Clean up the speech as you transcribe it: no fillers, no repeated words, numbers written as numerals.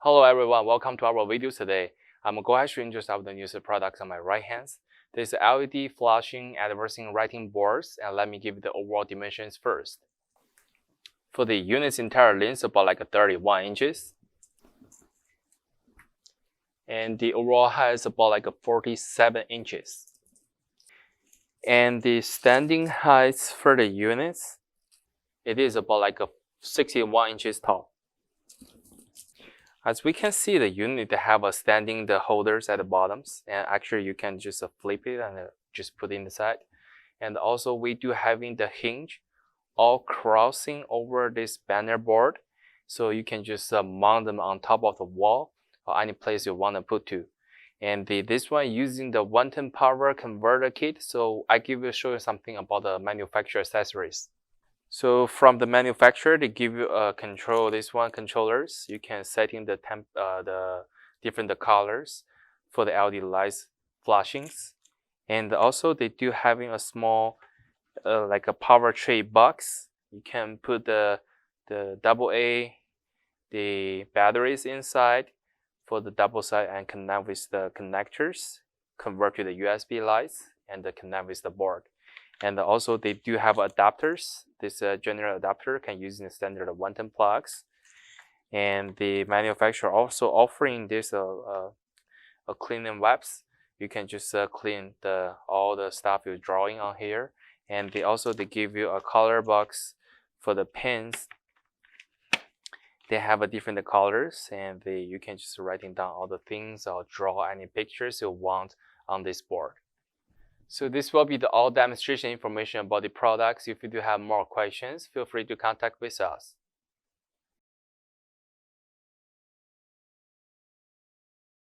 Hello everyone, welcome to our video today. I'm going to introduce the newest products on my right hand. This is LED flashing advancing writing boards, and let me give you the overall dimensions first. For the unit's entire length, about like 31 inches. And the overall height is about like 47 inches. And the standing height for the units, it is about like 61 inches tall. As we can see, the unit have a standing the holders at the bottoms, and actually you can just flip it and just put it inside. And also we do having the hinge all crossing over this banner board, so you can just mount them on top of the wall or any place you want to put to. And this one using the 110 power converter kit, so I show you something about the manufacturer accessories. So from the manufacturer, they give you a controllers. You can set in the different colors for the LED lights flashings, and also they do having a small like a power tray box. You can put the AA, the batteries inside for the double side and connect with the connectors, convert to the USB lights, and connect with the board. And also they do have adapters. This general adapter can use in the standard 110 plugs. And the manufacturer also offering this a cleaning wipes. You can just clean all the stuff you're drawing on here. And they give you a color box for the pens. They have a different colors, and you can just writing down all the things or draw any pictures you want on this board. So this will be the all demonstration information about the products. If you do have more questions, feel free to contact with us.